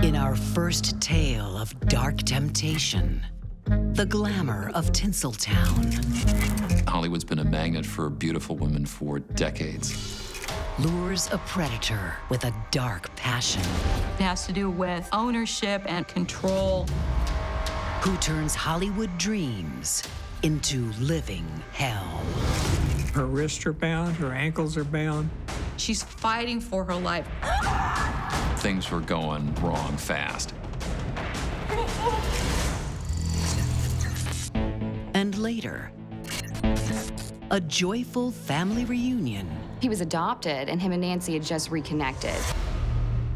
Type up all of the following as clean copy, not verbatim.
In our first tale of dark temptation, the glamour of Tinseltown Hollywood's been a magnet for beautiful women for decades. lures a predator with a dark passion It has to do with ownership and control. who turns Hollywood dreams into living hell. Her wrists are bound, her ankles are bound. She's fighting for her life. Things were going wrong fast. And later, a joyful family reunion He was adopted, and him and Nancy had just reconnected.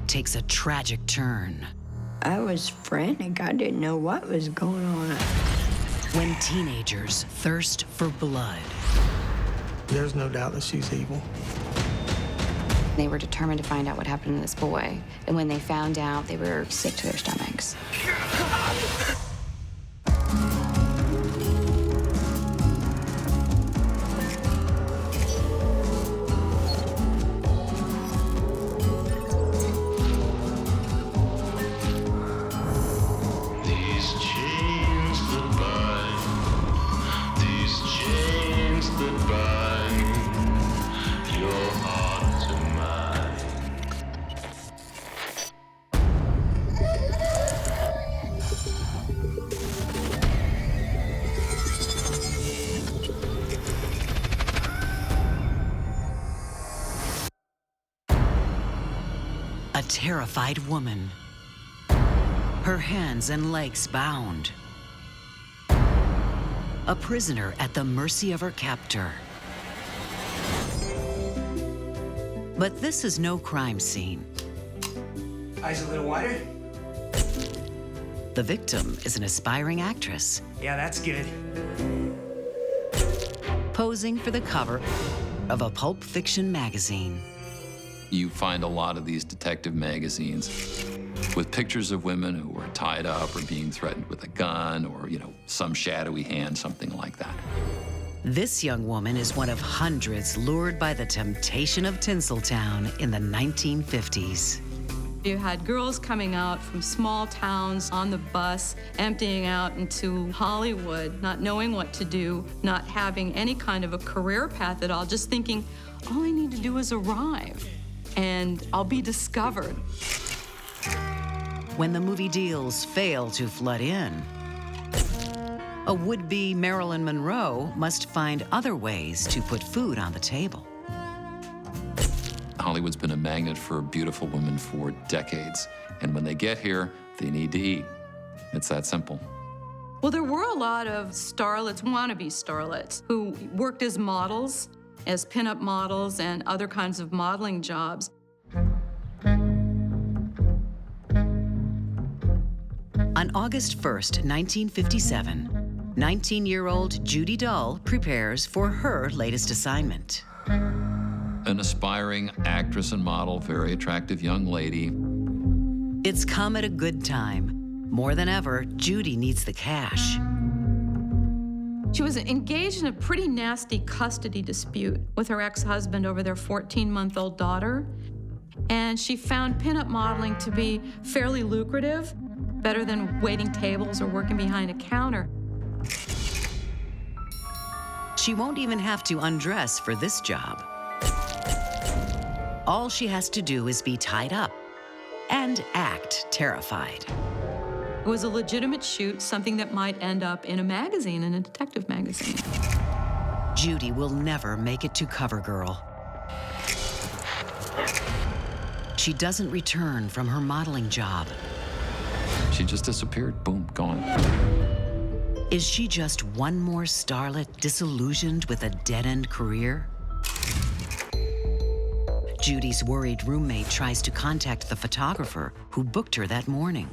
takes a tragic turn I was frantic. I didn't know what was going on. when teenagers thirst for blood. There's no doubt that she's evil. They were determined to find out what happened to this boy. And when they found out, they were sick to their stomachs. These chains that bind, these chains that bind your heart to mine. A terrified woman, her hands and legs bound. A prisoner at the mercy of her captor. But this is no crime scene. Eyes a little wider? The victim is an aspiring actress, Yeah, that's good. posing for the cover of a pulp fiction magazine. You find a lot of these detective magazines with pictures of women who were tied up or being threatened with a gun or, some shadowy hand, something like that. This young woman is one of hundreds lured by the temptation of Tinseltown in the 1950s. You had girls coming out from small towns on the bus, emptying out into Hollywood, not knowing what to do, not having any kind of a career path at all, just thinking, all I need to do is arrive, and I'll be discovered. When the movie deals fail to flood in, a would-be Marilyn Monroe must find other ways to put food on the table. Hollywood's been a magnet for beautiful women for decades. And when they get here, they need to eat. It's that simple. Well, there were a lot of starlets, wannabe starlets, who worked as models, as pinup models and other kinds of modeling jobs. On August 1st, 1957, 19-year-old Judy Dull prepares for her latest assignment. An aspiring actress and model, very attractive young lady. It's come at a good time. More than ever, Judy needs the cash. She was engaged in a pretty nasty custody dispute with her ex-husband over their 14-month-old daughter. And she found pinup modeling to be fairly lucrative, better than waiting tables or working behind a counter. She won't even have to undress for this job. All she has to do is be tied up and act terrified. It was a legitimate shoot, something that might end up in a magazine, in a detective magazine. Judy will never make it to CoverGirl. She doesn't return from her modeling job. She just disappeared. Boom, gone. Is she just one more starlet disillusioned with a dead-end career? Judy's worried roommate tries to contact the photographer who booked her that morning.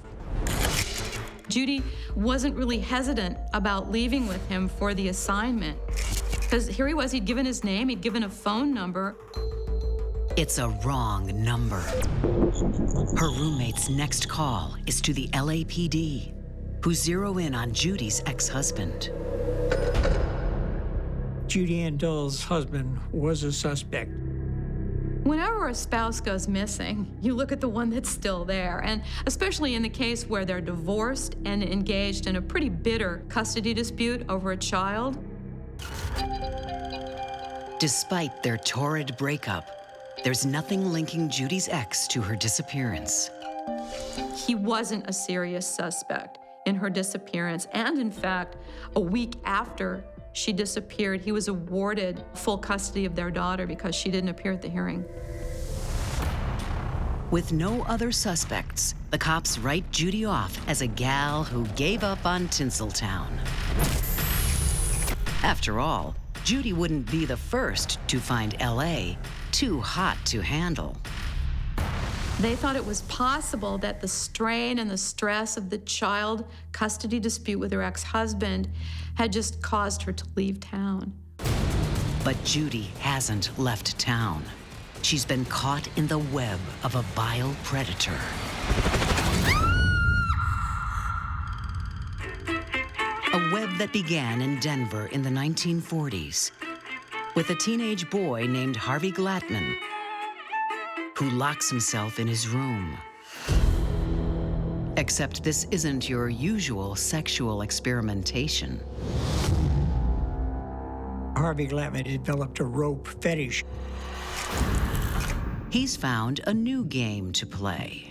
Judy wasn't really hesitant about leaving with him for the assignment. Because here he was, he'd given his name, he'd given a phone number. It's a wrong number. Her roommate's next call is to the LAPD, who zero in on Judy's ex-husband. Judy Ann Dull's husband was a suspect. Whenever a spouse goes missing, you look at the one that's still there, and especially in the case where they're divorced and engaged in a pretty bitter custody dispute over a child. Despite their torrid breakup, there's nothing linking Judy's ex to her disappearance. He wasn't a serious suspect in her disappearance, and in fact, a week after she disappeared, he was awarded full custody of their daughter because she didn't appear at the hearing. With no other suspects, the cops write Judy off as a gal who gave up on Tinseltown. After all, Judy wouldn't be the first to find LA too hot to handle. They thought it was possible that the strain and the stress of the child custody dispute with her ex-husband had just caused her to leave town. But Judy hasn't left town. She's been caught in the web of a vile predator. A web that began in Denver in the 1940s with a teenage boy named Harvey Glattman, who locks himself in his room. Except this isn't your usual sexual experimentation. Harvey Glattman developed a rope fetish. He's found a new game to play.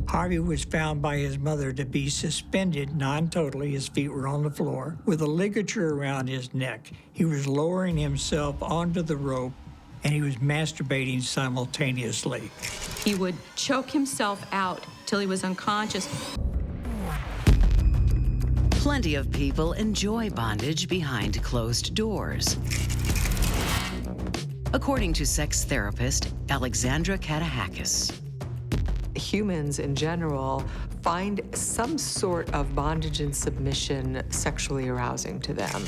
Harvey was found by his mother to be suspended non-totally, his feet were on the floor, with a ligature around his neck. He was lowering himself onto the rope, and he was masturbating simultaneously. He would choke himself out till he was unconscious. Plenty of people enjoy bondage behind closed doors. According to sex therapist Alexandra Katahakis. Humans in general find some sort of bondage and submission sexually arousing to them.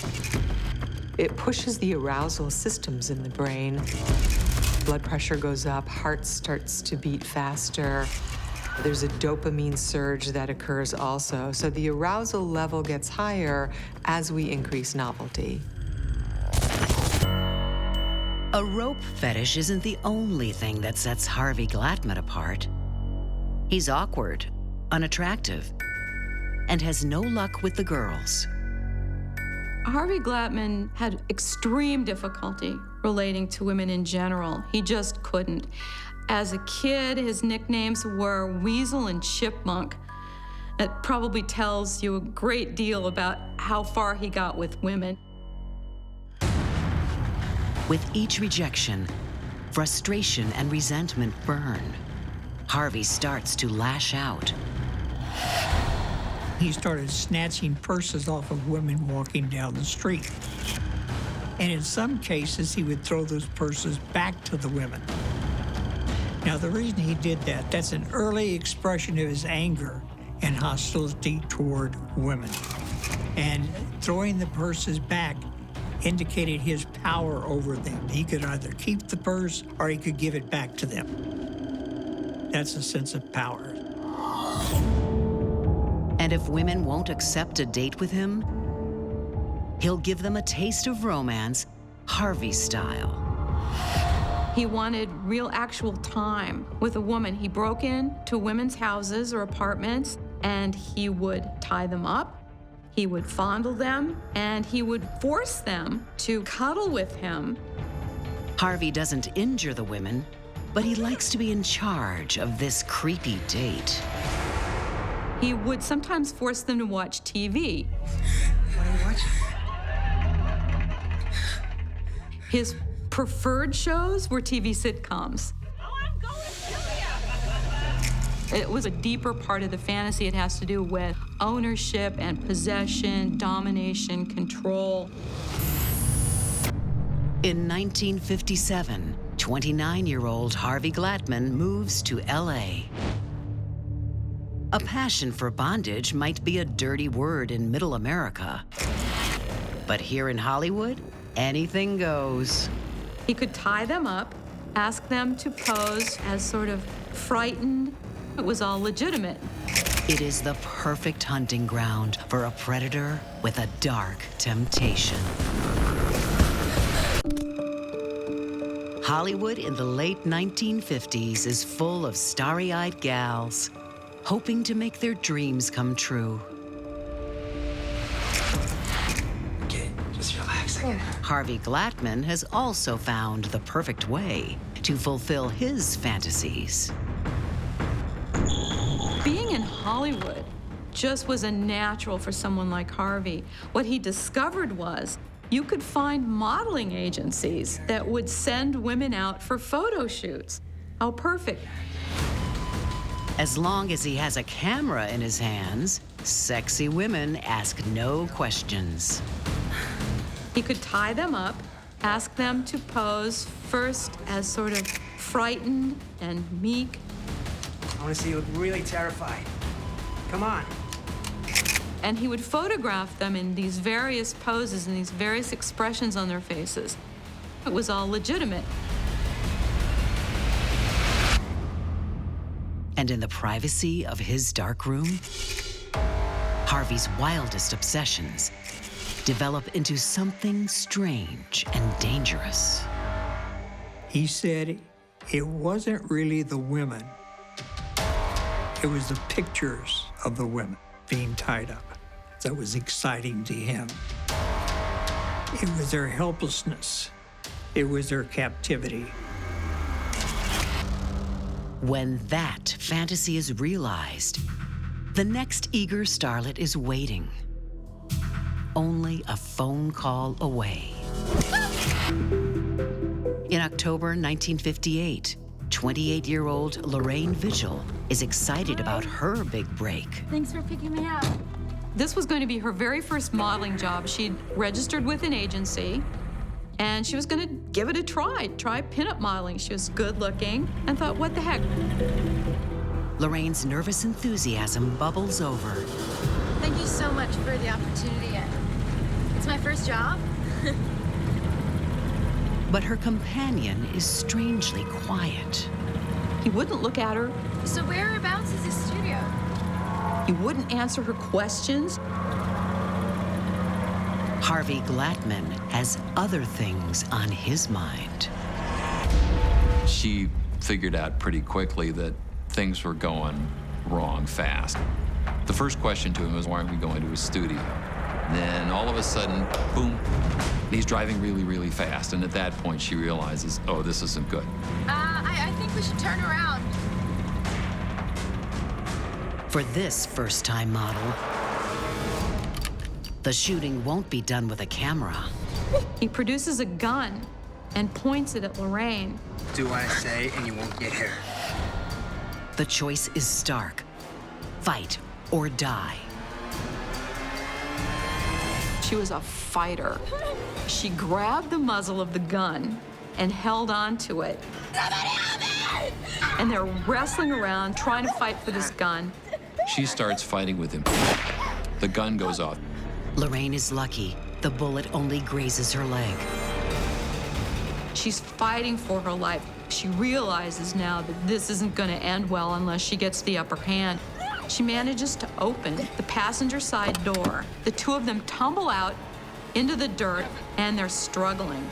It pushes the arousal systems in the brain. Blood pressure goes up, heart starts to beat faster. There's a dopamine surge that occurs also. So the arousal level gets higher as we increase novelty. A rope fetish isn't the only thing that sets Harvey Glattman apart. He's awkward, unattractive, and has no luck with the girls. Harvey Glattman had extreme difficulty relating to women in general. He just couldn't. As a kid, his nicknames were Weasel and Chipmunk. It probably tells you a great deal about how far he got with women. With each rejection, frustration and resentment burn. Harvey starts to lash out. He started snatching purses off of women walking down the street. And in some cases, he would throw those purses back to the women. Now, the reason he did that, that's an early expression of his anger and hostility toward women. And throwing the purses back indicated his power over them. He could either keep the purse or he could give it back to them. That's a sense of power. And if women won't accept a date with him, he'll give them a taste of romance, Harvey style. He wanted real actual time with a woman. He broke into women's houses or apartments, and he would tie them up, he would fondle them, and he would force them to cuddle with him. Harvey doesn't injure the women, but he likes to be in charge of this creepy date. He would sometimes force them to watch TV. What are you watching? His preferred shows were TV sitcoms. It was a deeper part of the fantasy. It has to do with ownership and possession, domination, control. In 1957, 29-year-old Harvey Glattman moves to LA. A passion for bondage might be a dirty word in Middle America. But here in Hollywood, anything goes. He could tie them up, ask them to pose as sort of frightened. It was all legitimate. It is the perfect hunting ground for a predator with a dark temptation. Hollywood in the late 1950s is full of starry-eyed gals hoping to make their dreams come true. Okay, just relax. Harvey Glattman has also found the perfect way to fulfill his fantasies. Being in Hollywood just was a natural for someone like Harvey. What he discovered was you could find modeling agencies that would send women out for photo shoots. How perfect. As long as he has a camera in his hands, sexy women ask no questions. He could tie them up, ask them to pose first as sort of frightened and meek. I want to see you look really terrified. Come on. And he would photograph them in these various poses and these various expressions on their faces. It was all legitimate. And in the privacy of his dark room, Harvey's wildest obsessions develop into something strange and dangerous. He said it wasn't really the women. It was the pictures of the women being tied up that was exciting to him. It was their helplessness. It was their captivity. When that fantasy is realized, the next eager starlet is waiting, only a phone call away. In October 1958, 28-year-old Lorraine Vigil is excited about her big break. Thanks for picking me up. This was going to be her very first modeling job. She'd registered with an agency, and she was going to give it a try pinup modeling. She was good looking and thought, what the heck? Lorraine's nervous enthusiasm bubbles over. Thank you so much for the opportunity. It's my first job. But her companion is strangely quiet. He wouldn't look at her. So whereabouts is the studio? He wouldn't answer her questions. Harvey Glattman has other things on his mind. She figured out pretty quickly that things were going wrong fast. The first question to him was, why aren't we going to his studio? Then all of a sudden, boom, he's driving really, really fast. And at that point, she realizes, oh, this isn't good. I think we should turn around. For this first-time model, the shooting won't be done with a camera. He produces a gun and points it at Lorraine. Do what I say and you won't get hurt. The choice is stark: fight or die. She was a fighter. She grabbed the muzzle of the gun and held on to it. And they're wrestling around, trying to fight for this gun. She starts fighting with him. The gun goes off. Lorraine is lucky. The bullet only grazes her leg. She's fighting for her life. She realizes now that this isn't going to end well unless she gets the upper hand. She manages to open the passenger side door. The two of them tumble out into the dirt, and they're struggling.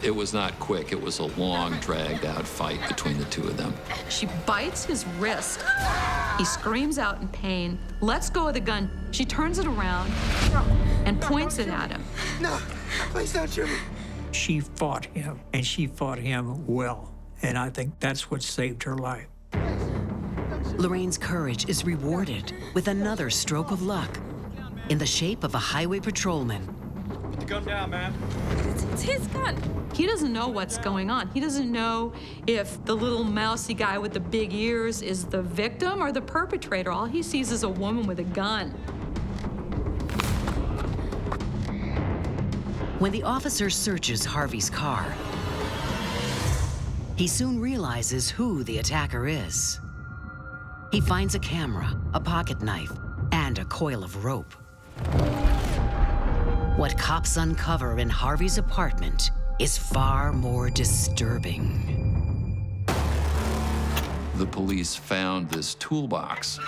It was not quick. It was a long, dragged-out fight between the two of them. She bites his wrist. He screams out in pain, lets go of the gun. She turns it around and points it at him. No, please don't shoot me. She fought him, and she fought him well. And I think that's what saved her life. Lorraine's courage is rewarded with another stroke of luck in the shape of a highway patrolman. Put the gun down, man. It's his gun. He doesn't know what's going on. He doesn't know if the little mousy guy with the big ears is the victim or the perpetrator. All he sees is a woman with a gun. When the officer searches Harvey's car, he soon realizes who the attacker is. He finds a camera, a pocket knife, and a coil of rope. What cops uncover in Harvey's apartment is far more disturbing. The police found this toolbox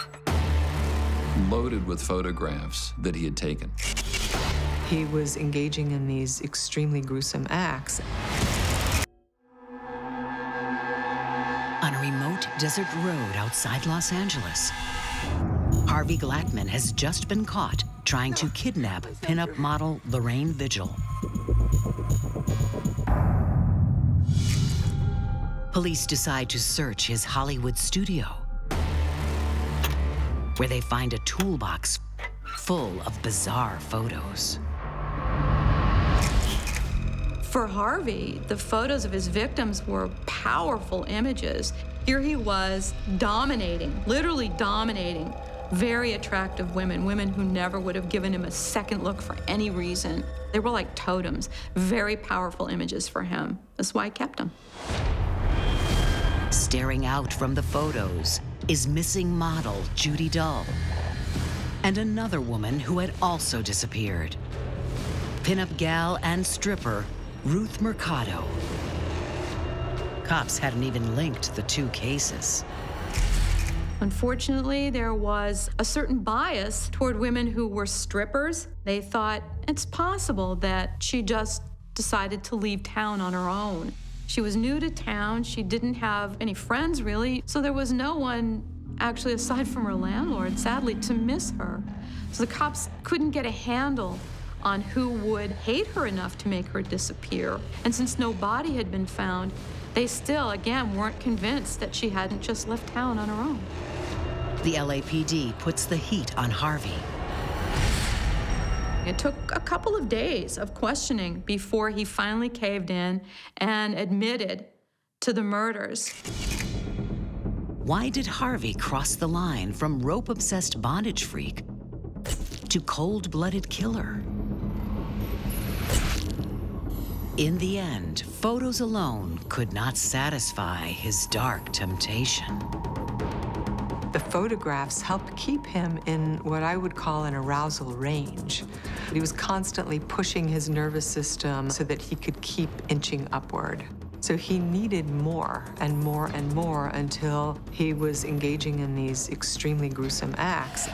loaded with photographs that he had taken. He was engaging in these extremely gruesome acts. On a remote desert road outside Los Angeles, Harvey Glattman has just been caught trying to kidnap pinup model Lorraine Vigil. Police decide to search his Hollywood studio, where they find a toolbox full of bizarre photos. For Harvey, the photos of his victims were powerful images. Here he was dominating, literally dominating, very attractive women, women who never would have given him a second look for any reason. They were like totems, very powerful images for him. That's why I kept them. Staring out from the photos is missing model Judy Dull, and another woman who had also disappeared. Pinup gal and stripper Ruth Mercado. Cops hadn't even linked the two cases. Unfortunately, there was a certain bias toward women who were strippers. They thought it's possible that she just decided to leave town on her own. She was new to town. She didn't have any friends, really, so there was no one, actually, aside from her landlord, sadly, to miss her. So the cops couldn't get a handle on who would hate her enough to make her disappear. And since no body had been found, they still, again, weren't convinced that she hadn't just left town on her own. The LAPD puts the heat on Harvey. It took a couple of days of questioning before he finally caved in and admitted to the murders. Why did Harvey cross the line from rope-obsessed bondage freak to cold-blooded killer? In the end, photos alone could not satisfy his dark temptation. The photographs helped keep him in what I would call an arousal range. He was constantly pushing his nervous system so that he could keep inching upward. So he needed more and more and more until he was engaging in these extremely gruesome acts.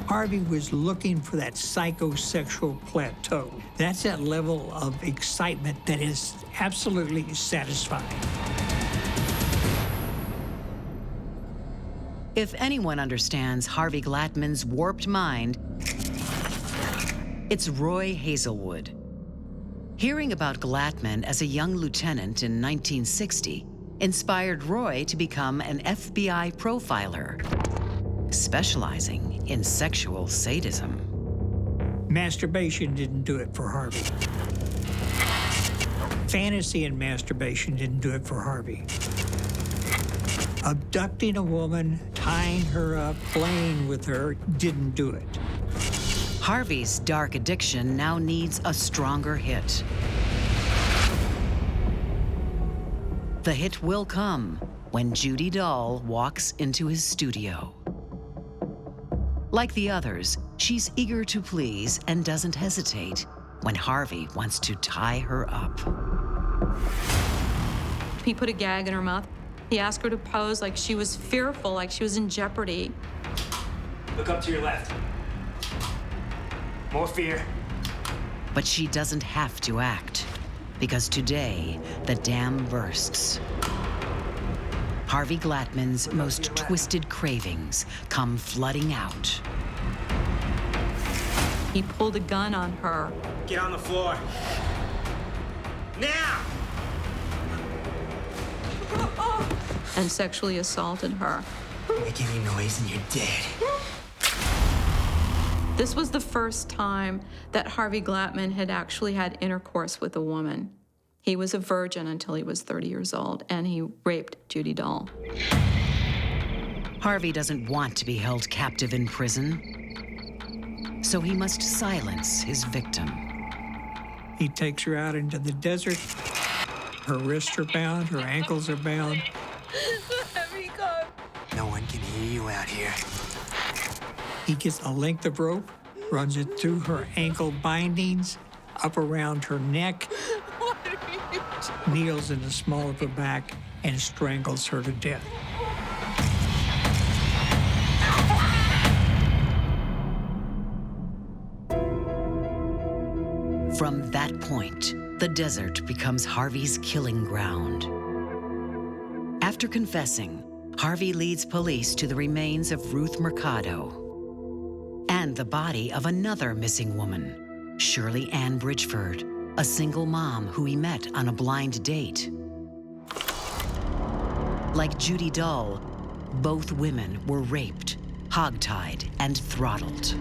Harvey was looking for that psychosexual plateau. That's that level of excitement that is absolutely satisfying. If anyone understands Harvey Glattman's warped mind, it's Roy Hazelwood. Hearing about Glattman as a young lieutenant in 1960 inspired Roy to become an FBI profiler, specializing in sexual sadism. Masturbation didn't do it for Harvey. Fantasy and masturbation didn't do it for Harvey. Abducting a woman, tying her up, playing with her didn't do it. Harvey's dark addiction now needs a stronger hit. The hit will come when Judy Dull walks into his studio. Like the others, she's eager to please and doesn't hesitate when Harvey wants to tie her up. He put a gag in her mouth. He asked her to pose like she was fearful, like she was in jeopardy. Look up to your left. More fear. But she doesn't have to act, because today, the dam bursts. Harvey Glattman's most twisted cravings come flooding out. He pulled a gun on her. Get on the floor. Now! And sexually assaulted her. Make any noise and you're dead. This was the first time that Harvey Glattman had actually had intercourse with a woman. He was a virgin until he was 30 years old, and he raped Judy Dull. Harvey doesn't want to be held captive in prison, so he must silence his victim. He takes her out into the desert. Her wrists are bound, her ankles are bound. Let me go. No one can hear you out here. He gets a length of rope, runs it through her ankle bindings, up around her neck, kneels in the small of her back, and strangles her to death. From that point, the desert becomes Harvey's killing ground. After confessing, Harvey leads police to the remains of Ruth Mercado and the body of another missing woman, Shirley Ann Bridgeford, a single mom who he met on a blind date. Like Judy Dull, both women were raped, hogtied, and throttled.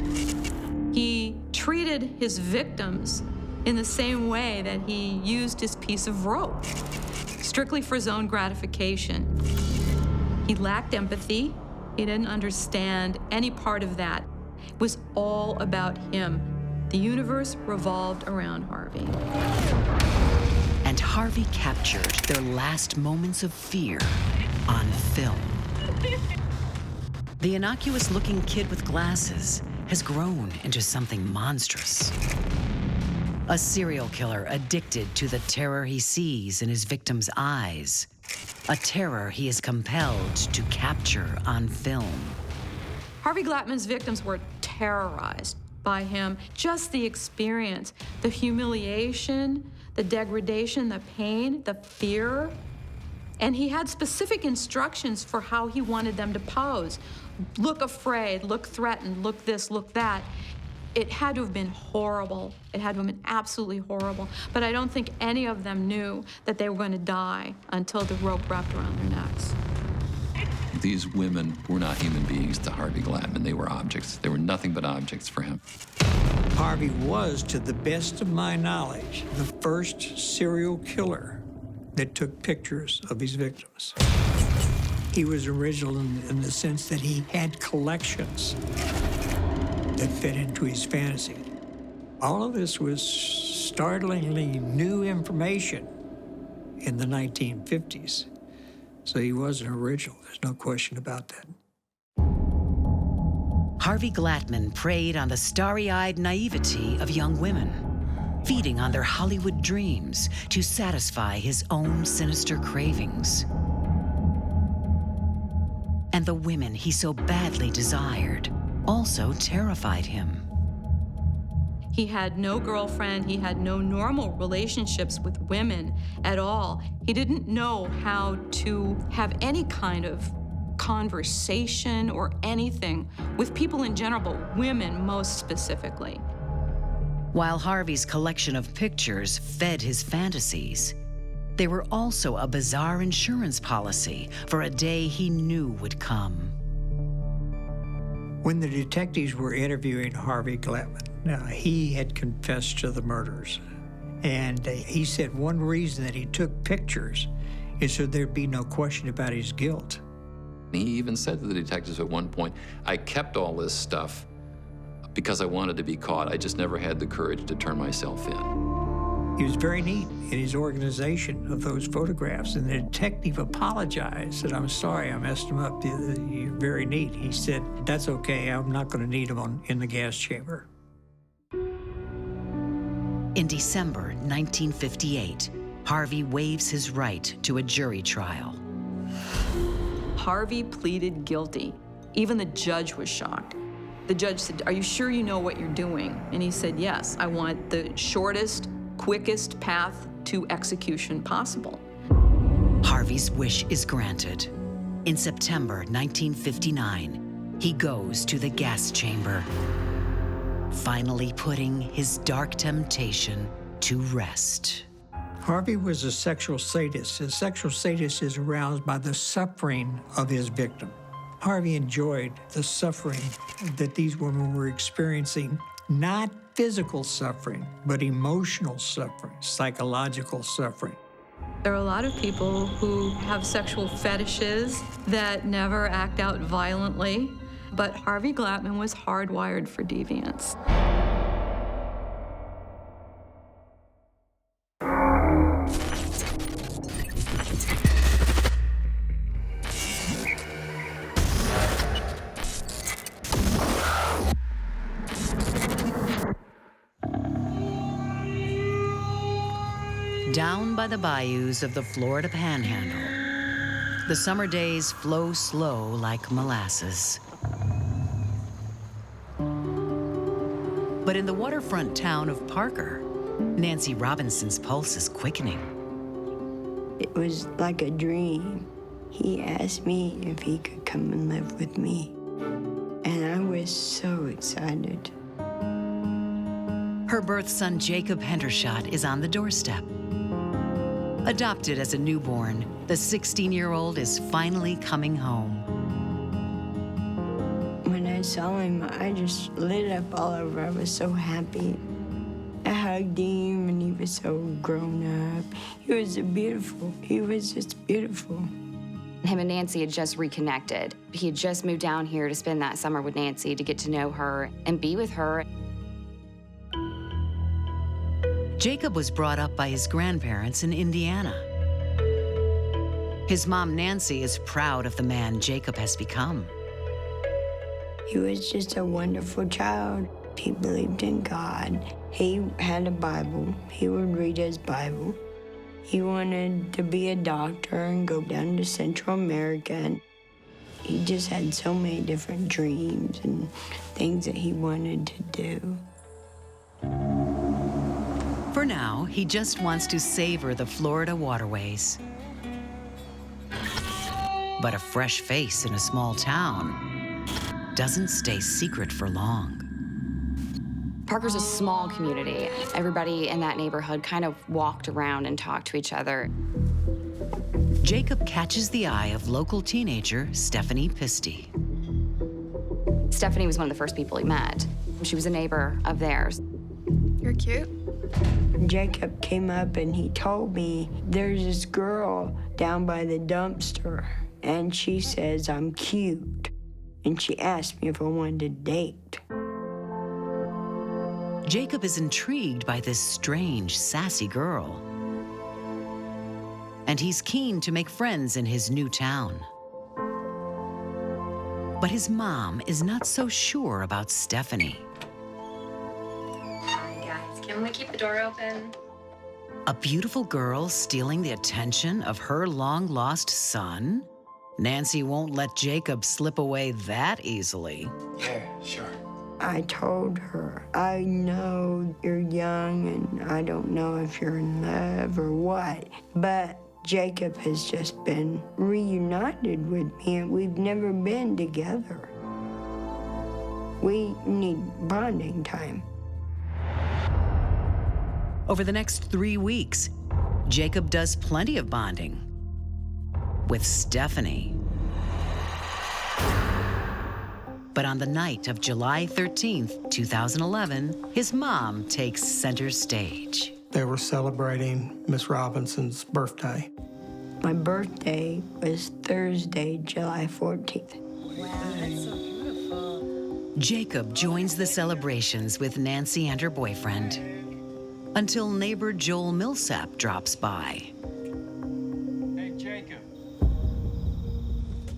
He treated his victims in the same way that he used his piece of rope, strictly for his own gratification. He lacked empathy. He didn't understand any part of that. It was all about him. The universe revolved around Harvey. And Harvey captured their last moments of fear on film. The innocuous-looking kid with glasses has grown into something monstrous. A serial killer addicted to the terror he sees in his victims' eyes. A terror he is compelled to capture on film. Harvey Glattman's victims were terrorized by him. Just the experience, the humiliation, the degradation, the pain, the fear. And he had specific instructions for how he wanted them to pose. Look afraid, look threatened, look this, look that. It had to have been horrible. It had to have been absolutely horrible. But I don't think any of them knew that they were going to die until the rope wrapped around their necks. These women were not human beings to Harvey Glattman. They were objects. They were nothing but objects for him. Harvey was, to the best of my knowledge, the first serial killer that took pictures of his victims. He was original in the sense that he had collections that fit into his fantasy. All of this was startlingly new information in the 1950s. So he was an original, there's no question about that. Harvey Glattman preyed on the starry-eyed naivety of young women, feeding on their Hollywood dreams to satisfy his own sinister cravings. And the women he so badly desired also terrified him. He had no girlfriend. He had no normal relationships with women at all. He didn't know how to have any kind of conversation or anything with people in general, but women most specifically. While Harvey's collection of pictures fed his fantasies, they were also a bizarre insurance policy for a day he knew would come. When the detectives were interviewing Harvey Glattman, he had confessed to the murders. And he said one reason that he took pictures is so there'd be no question about his guilt. He even said to the detectives at one point, I kept all this stuff because I wanted to be caught. I just never had the courage to turn myself in. He was very neat in his organization of those photographs, and the detective apologized, said, I'm sorry, I messed him up. You're very neat. He said, that's okay, I'm not going to need him in the gas chamber. In December 1958, Harvey waives his right to a jury trial. Harvey pleaded guilty. Even the judge was shocked. The judge said, are you sure you know what you're doing? And he said, yes, I want the shortest, quickest path to execution possible. Harvey's wish is granted. In September 1959, he goes to the gas chamber, finally putting his dark temptation to rest. Harvey was a sexual sadist. A sexual sadist is aroused by the suffering of his victim. Harvey enjoyed the suffering that these women were experiencing, not physical suffering, but emotional suffering, psychological suffering. There are a lot of people who have sexual fetishes that never act out violently, but Harvey Glattman was hardwired for deviance. Down by the bayous of the Florida Panhandle, the summer days flow slow like molasses. But in the waterfront town of Parker, Nancy Robinson's pulse is quickening. It was like a dream. he asked me if he could come and live with me. And I was so excited. Her birth son, Jacob Hendershot, is on the doorstep. Adopted as a newborn, the 16-year-old is finally coming home. When I saw him, I just lit up all over. I was so happy. I hugged him, and he was so grown up. He was beautiful. He was just beautiful. Him and Nancy had just reconnected. He had just moved down here to spend that summer with Nancy, to get to know her and be with her. Jacob was brought up by his grandparents in Indiana. His mom, Nancy, is proud of the man Jacob has become. He was just a wonderful child. He believed in God. He had a Bible. He would read his Bible. He wanted to be a doctor and go down to Central America. And he just had so many different dreams and things that he wanted to do. For now, he just wants to savor the Florida waterways. But a fresh face in a small town doesn't stay secret for long. Parker's a small community. Everybody in that neighborhood kind of walked around and talked to each other. Jacob catches the eye of local teenager Stephanie Pisty. Stephanie was one of the first people he met. She was a neighbor of theirs. You're cute. Jacob came up and he told me, there's this girl down by the dumpster, and she says I'm cute. And she asked me if I wanted to date. Jacob is intrigued by this strange, sassy girl. And he's keen to make friends in his new town. But his mom is not so sure about Stephanie. Hi, guys. Can we keep the door open? A beautiful girl stealing the attention of her long-lost son? Nancy won't let Jacob slip away that easily. Yeah, sure. I told her, I know you're young and I don't know if you're in love or what, but Jacob has just been reunited with me and we've never been together. We need bonding time. Over the next 3 weeks, Jacob does plenty of bonding with Stephanie. But on the night of July 13th, 2011, his mom takes center stage. They were celebrating Miss Robinson's birthday. My birthday was Thursday, July 14th. Wow, that's so beautiful. Jacob joins the celebrations with Nancy and her boyfriend until neighbor Joel Millsap drops by. Hey, Jacob.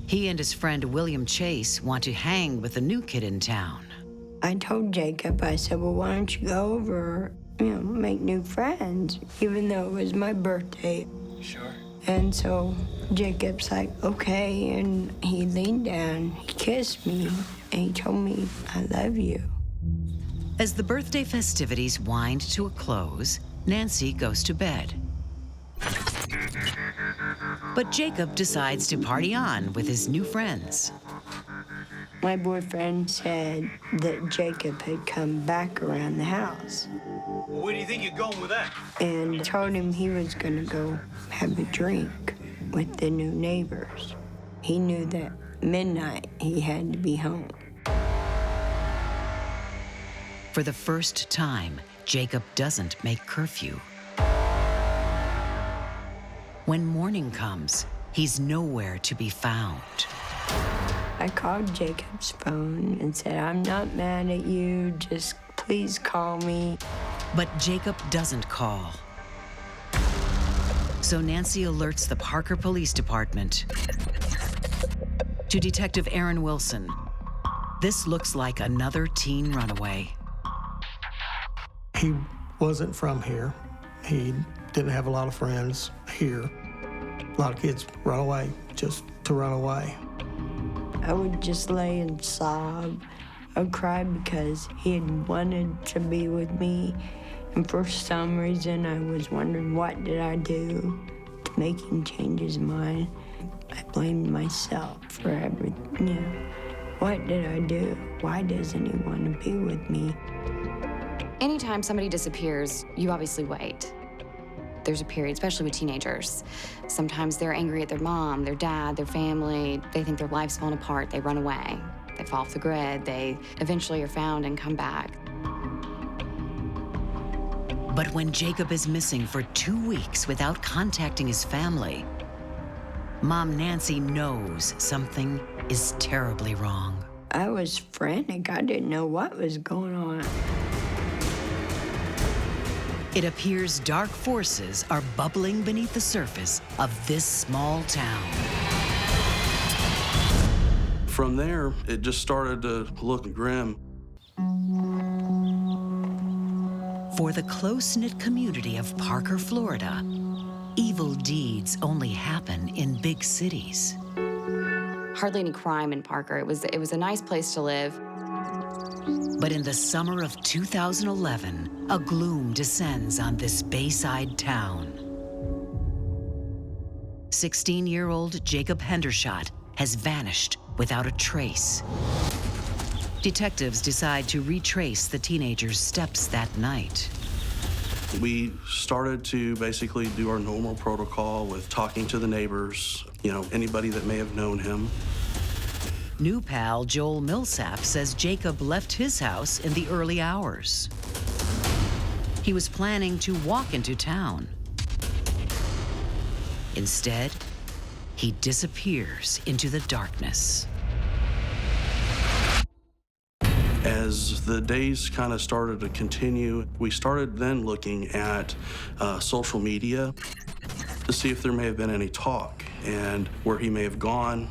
He and his friend William Chase want to hang with the new kid in town. I told Jacob, I said, well, why don't you go over, make new friends, even though it was my birthday. Sure. And so Jacob's like, okay, and he leaned down, he kissed me, and he told me, I love you. As the birthday festivities wind to a close, Nancy goes to bed. But Jacob decides to party on with his new friends. My boyfriend said that Jacob had come back around the house. Well, where do you think you're going with that? And told him he was gonna go have a drink with the new neighbors. He knew that midnight he had to be home. For the first time, Jacob doesn't make curfew. When morning comes, he's nowhere to be found. I called Jacob's phone and said, I'm not mad at you, just please call me. But Jacob doesn't call. So Nancy alerts the Parker Police Department to Detective Aaron Wilson. This looks like another teen runaway. He wasn't from here. He didn't have a lot of friends here. A lot of kids run away just to run away. I would just lay and sob. I would cry because he had wanted to be with me. And for some reason, I was wondering, what did I do to make him change his mind? I blamed myself for everything. You know, what did I do? Why doesn't he want to be with me? Anytime somebody disappears, you obviously wait. There's a period, especially with teenagers. Sometimes they're angry at their mom, their dad, their family. They think their life's fallen apart. They run away. They fall off the grid. They eventually are found and come back. But when Jacob is missing for 2 weeks without contacting his family, Mom Nancy knows something is terribly wrong. I was frantic. I didn't know what was going on. It appears dark forces are bubbling beneath the surface of this small town. From there, it just started to look grim. For the close-knit community of Parker, Florida, evil deeds only happen in big cities. Hardly any crime in Parker. It was a nice place to live. But in the summer of 2011, a gloom descends on this Bayside town. 16-year-old Jacob Hendershot has vanished without a trace. Detectives decide to retrace the teenager's steps that night. We started to basically do our normal protocol with talking to the neighbors, anybody that may have known him. New pal Joel Millsap says Jacob left his house in the early hours. He was planning to walk into town. Instead, he disappears into the darkness. As the days kind of started to continue, we started then looking at social media to see if there may have been any talk and where he may have gone.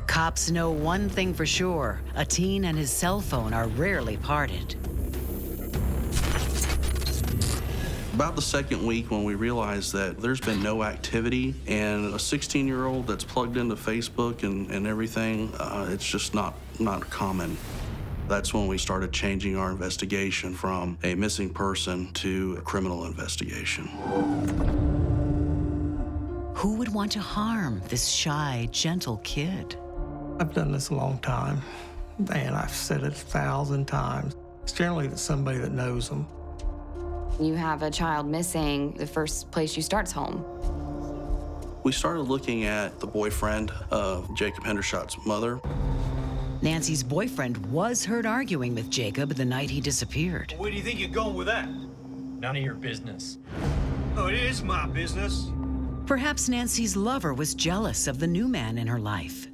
Cops know one thing for sure: a teen and his cell phone are rarely parted. About the second week, when we realized that there's been no activity, and a 16-year-old that's plugged into Facebook and everything, it's just not common. That's when we started changing our investigation from a missing person to a criminal investigation. Who would want to harm this shy, gentle kid? I've done this a long time, and I've said it 1,000 times. It's generally somebody that knows them. You have a child missing, the first place you start's home. We started looking at the boyfriend of Jacob Hendershot's mother. Nancy's boyfriend was heard arguing with Jacob the night he disappeared. Where do you think you're going with that? None of your business. Oh, it is my business. Perhaps Nancy's lover was jealous of the new man in her life.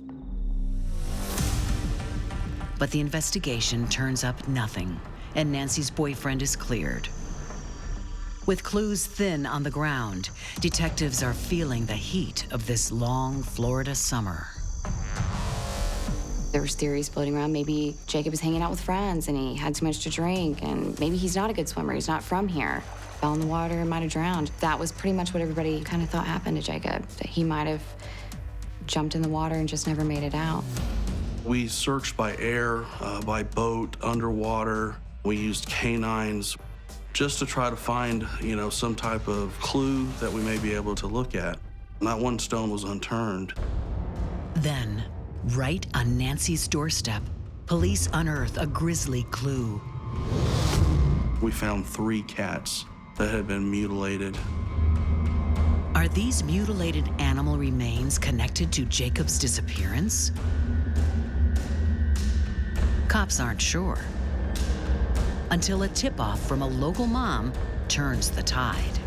But the investigation turns up nothing, and Nancy's boyfriend is cleared. With clues thin on the ground, detectives are feeling the heat of this long Florida summer. There was theories floating around. Maybe Jacob was hanging out with friends and he had too much to drink, and maybe he's not a good swimmer. He's not from here. Fell in the water and might have drowned. That was pretty much what everybody kind of thought happened to Jacob, that he might have jumped in the water and just never made it out. We searched by air, by boat, underwater. We used canines just to try to find, some type of clue that we may be able to look at. Not one stone was unturned. Then, right on Nancy's doorstep, police unearth a grisly clue. We found 3 cats that had been mutilated. Are these mutilated animal remains connected to Jacob's disappearance? Cops aren't sure, until a tip-off from a local mom turns the tide.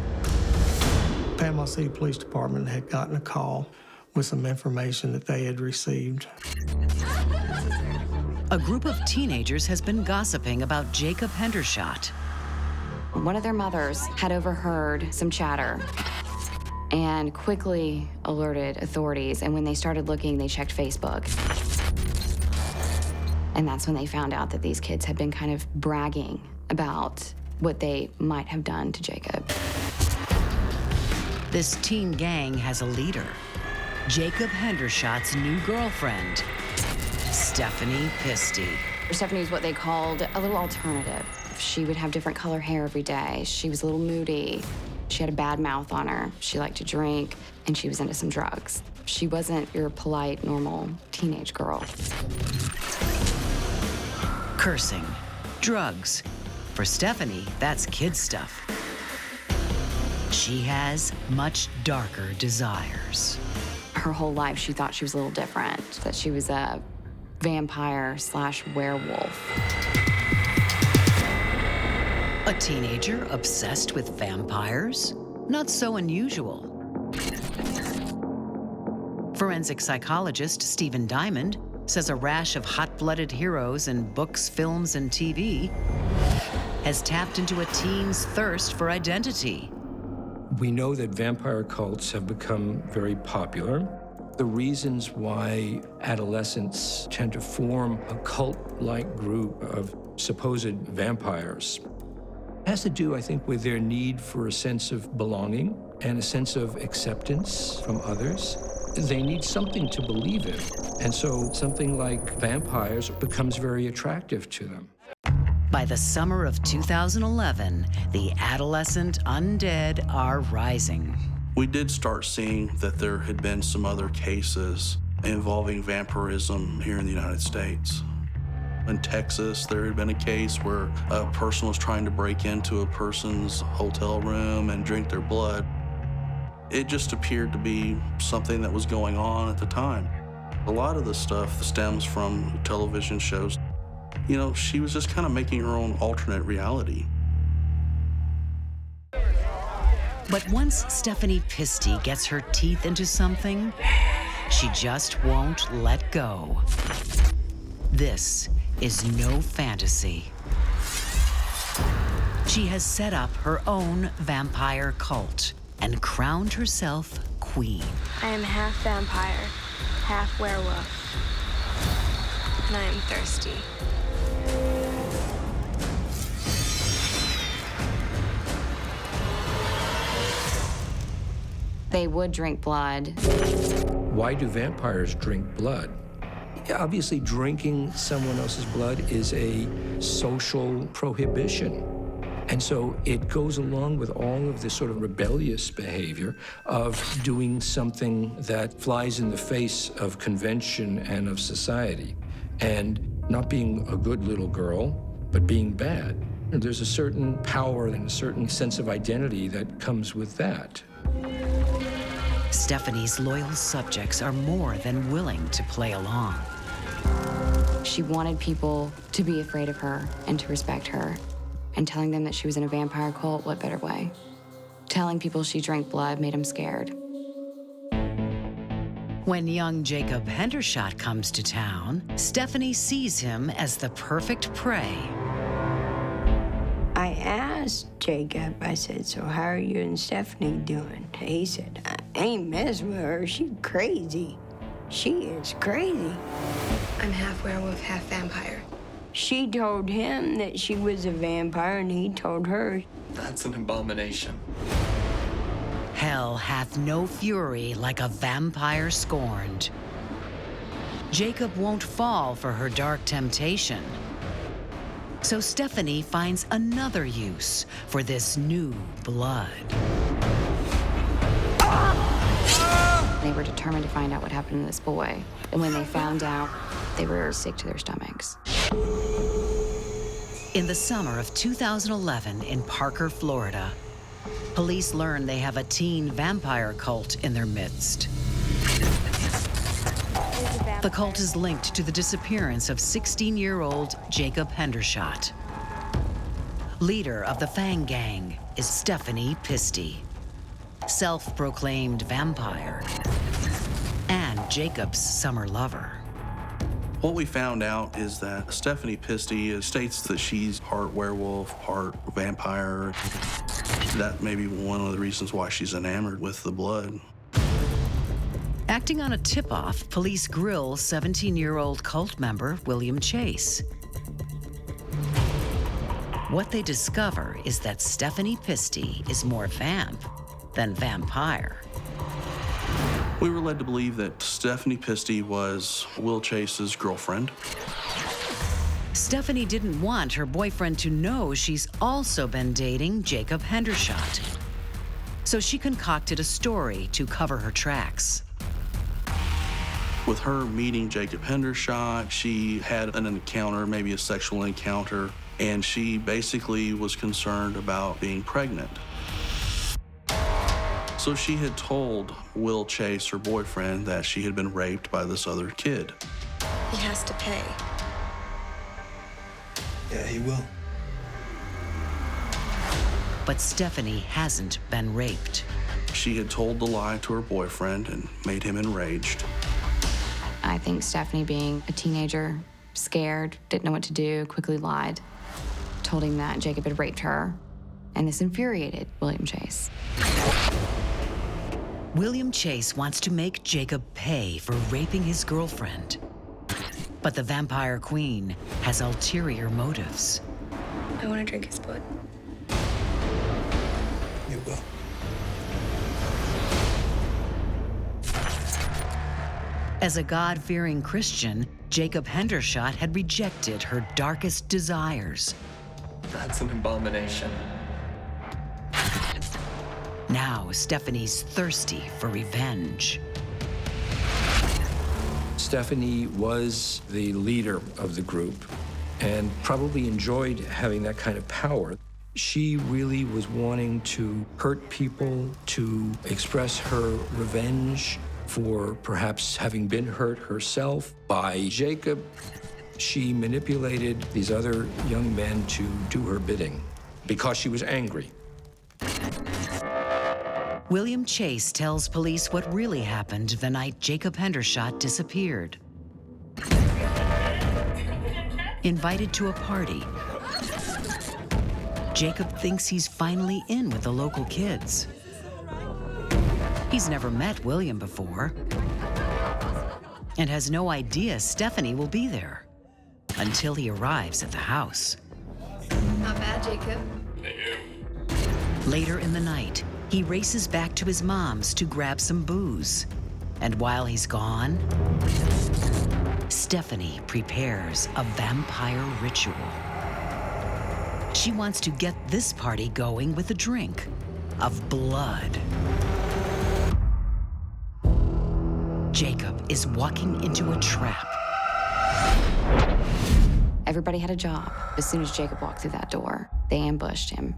Panama City Police Department had gotten a call with some information that they had received. A group of teenagers has been gossiping about Jacob Hendershot. One of their mothers had overheard some chatter and quickly alerted authorities, and when they started looking, they checked Facebook. And that's when they found out that these kids had been kind of bragging about what they might have done to Jacob. This teen gang has a leader, Jacob Hendershot's new girlfriend, Stephanie Pisty. Stephanie was what they called a little alternative. She would have different color hair every day. She was a little moody. She had a bad mouth on her. She liked to drink, and she was into some drugs. She wasn't your polite, normal teenage girl. Cursing, drugs. For Stephanie, that's kid stuff. She has much darker desires. Her whole life, she thought she was a little different, that she was a vampire/werewolf. A teenager obsessed with vampires? Not so unusual. Forensic psychologist Stephen Diamond says a rash of hot-blooded heroes in books, films, and TV has tapped into a teen's thirst for identity. We know that vampire cults have become very popular. The reasons why adolescents tend to form a cult-like group of supposed vampires has to do, I think, with their need for a sense of belonging and a sense of acceptance from others. They need something to believe in, and so something like vampires becomes very attractive to them. By the summer of 2011, the adolescent undead are rising. We did start seeing that there had been some other cases involving vampirism here in the United States. In Texas, there had been a case where a person was trying to break into a person's hotel room and drink their blood. It just appeared to be something that was going on at the time. A lot of this stuff stems from television shows. You know, she was just kind of making her own alternate reality. But once Stephanie Pisty gets her teeth into something, she just won't let go. This is no fantasy. She has set up her own vampire cult and crowned herself queen. I am half vampire, half werewolf, and I am thirsty. They would drink blood. Why do vampires drink blood? Obviously, drinking someone else's blood is a social prohibition. And so it goes along with all of this sort of rebellious behavior of doing something that flies in the face of convention and of society. And not being a good little girl, but being bad. And there's a certain power and a certain sense of identity that comes with that. Stephanie's loyal subjects are more than willing to play along. She wanted people to be afraid of her and to respect her. And telling them that she was in a vampire cult, what better way? Telling people she drank blood made them scared. When young Jacob Hendershot comes to town, Stephanie sees him as the perfect prey. I asked Jacob, I said, so how are you and Stephanie doing? He said, I ain't messing with her. She's crazy. She is crazy. I'm half werewolf, half vampire. She told him that she was a vampire, and he told her. That's an abomination. Hell hath no fury like a vampire scorned. Jacob won't fall for her dark temptation. So Stephanie finds another use for this new blood. They were determined to find out what happened to this boy. And when they found out, they were sick to their stomachs. In the summer of 2011 in Parker, Florida, police learn they have a teen vampire cult in their midst. The cult is linked to the disappearance of 16-year-old Jacob Hendershot. Leader of the Fang Gang is Stephanie Pisty, self-proclaimed vampire, and Jacob's summer lover. What we found out is that Stephanie Pisty states that she's part werewolf, part vampire. That may be one of the reasons why she's enamored with the blood. Acting on a tip-off, police grill 17-year-old cult member William Chase. What they discover is that Stephanie Pisty is more vamp than vampire. We were led to believe that Stephanie Pisty was Will Chase's girlfriend. Stephanie didn't want her boyfriend to know she's also been dating Jacob Hendershot. So she concocted a story to cover her tracks. With her meeting Jacob Hendershot, she had an encounter, maybe a sexual encounter, and she basically was concerned about being pregnant. So she had told Will Chase, her boyfriend, that she had been raped by this other kid. He has to pay. Yeah, he will. But Stephanie hasn't been raped. She had told the lie to her boyfriend and made him enraged. I think Stephanie, being a teenager, scared, didn't know what to do, quickly lied, told him that Jacob had raped her, and this infuriated William Chase. William Chase wants to make Jacob pay for raping his girlfriend. But the vampire queen has ulterior motives. I want to drink his blood. You will. As a God-fearing Christian, Jacob Hendershot had rejected her darkest desires. That's an abomination. Now Stephanie's thirsty for revenge. Stephanie was the leader of the group and probably enjoyed having that kind of power. She really was wanting to hurt people, to express her revenge for perhaps having been hurt herself by Jacob. She manipulated these other young men to do her bidding because she was angry. William Chase tells police what really happened the night Jacob Hendershot disappeared. Invited to a party, Jacob thinks he's finally in with the local kids. He's never met William before and has no idea Stephanie will be there until he arrives at the house. Not bad, Jacob. Later in the night, he races back to his mom's to grab some booze. And while he's gone, Stephanie prepares a vampire ritual. She wants to get this party going with a drink of blood. Jacob is walking into a trap. Everybody had a job. As soon as Jacob walked through that door, they ambushed him.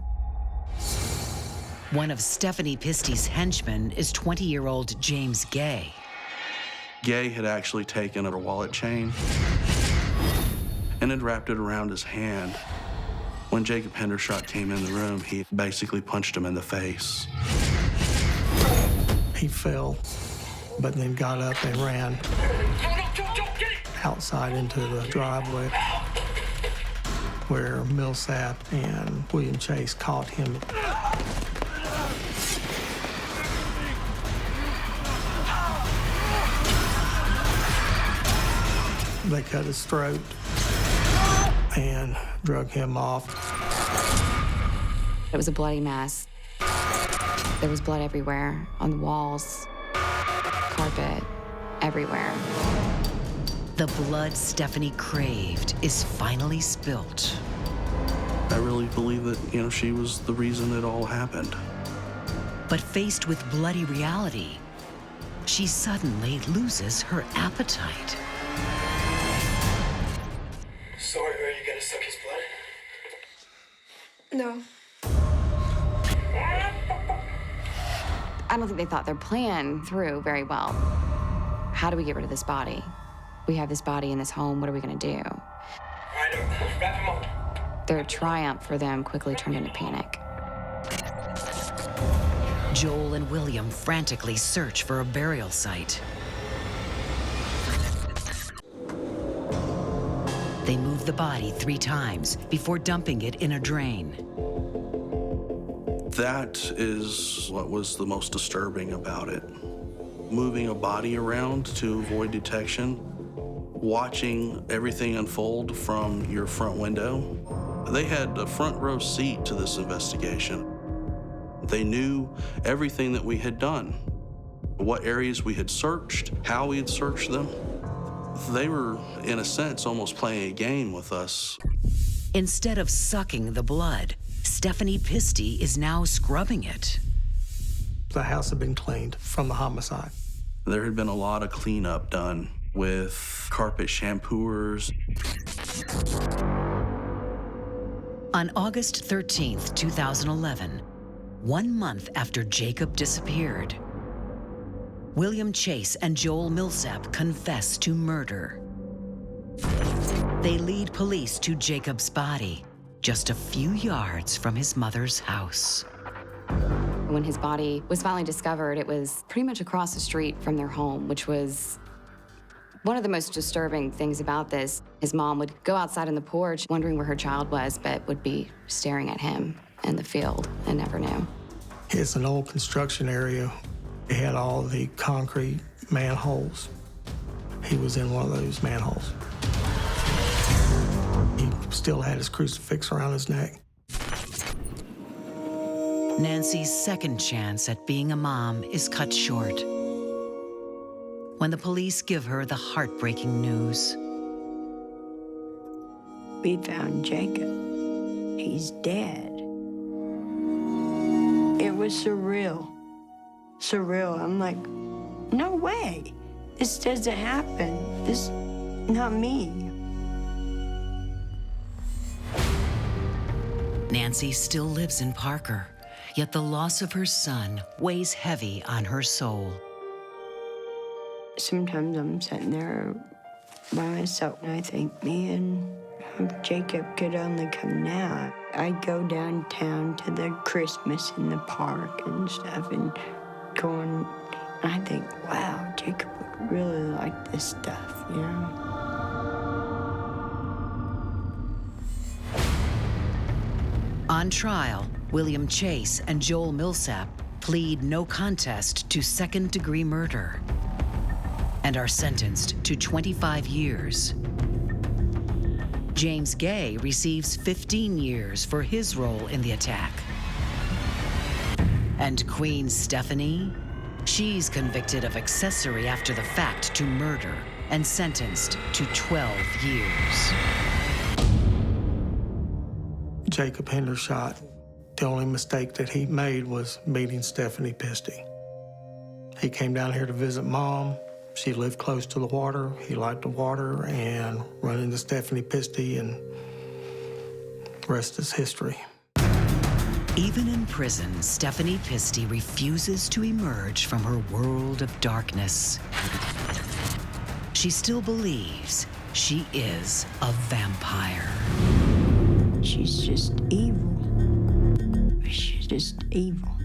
One of Stephanie Pisty's henchmen is 20-year-old James Gay. Gay had actually taken a wallet chain and had wrapped it around his hand. When Jacob Hendershot came in the room, he basically punched him in the face. He fell, but then got up and ran outside into the driveway where Millsap and William Chase caught him. They cut his throat and drug him off. It was a bloody mess. There was blood everywhere, on the walls, carpet, everywhere. The blood Stephanie craved is finally spilt. I really believe that, she was the reason it all happened. But faced with bloody reality, she suddenly loses her appetite. So are you gonna suck his blood? No. I don't think they thought their plan through very well. How do we get rid of this body? We have this body in this home, what are we gonna do? All right, wrap him up. Their triumph for them quickly turned into panic. Joel and William frantically search for a burial site. They move the body 3 times before dumping it in a drain. That is what was the most disturbing about it. Moving a body around to avoid detection, watching everything unfold from your front window. They had a front row seat to this investigation. They knew everything that we had done, what areas we had searched, how we had searched them. They were, in a sense, almost playing a game with us. Instead of sucking the blood, Stephanie Pisty is now scrubbing it. The house had been cleaned from the homicide. There had been a lot of cleanup done with carpet shampooers. On August 13th, 2011, 1 month after Jacob disappeared, William Chase and Joel Millsap confess to murder. They lead police to Jacob's body, just a few yards from his mother's house. When his body was finally discovered, it was pretty much across the street from their home, which was one of the most disturbing things about this. His mom would go outside on the porch wondering where her child was, but would be staring at him in the field and never knew. It's an old construction area. It had all the concrete manholes. He was in one of those manholes. He still had his crucifix around his neck. Nancy's second chance at being a mom is cut short when the police give her the heartbreaking news. We found Jacob. He's dead. It was surreal. Surreal. I'm like, no way. This doesn't happen. This, not me. Nancy still lives in Parker, yet the loss of her son weighs heavy on her soul. Sometimes I'm sitting there by myself and I think, man, if Jacob could only come now. I'd go downtown to the Christmas in the park and stuff and going, I think, wow, Jacob would really like this stuff, you know? On trial, William Chase and Joel Millsap plead no contest to second-degree murder and are sentenced to 25 years. James Gay receives 15 years for his role in the attack. And Queen Stephanie? She's convicted of accessory after the fact to murder and sentenced to 12 years. Jacob Hendershot, the only mistake that he made was meeting Stephanie Pisty. He came down here to visit Mom. She lived close to the water. He liked the water and run into Stephanie Pisty, and the rest is history. Even in prison, Stephanie Pisty refuses to emerge from her world of darkness. She still believes she is a vampire. She's just evil. She's just evil.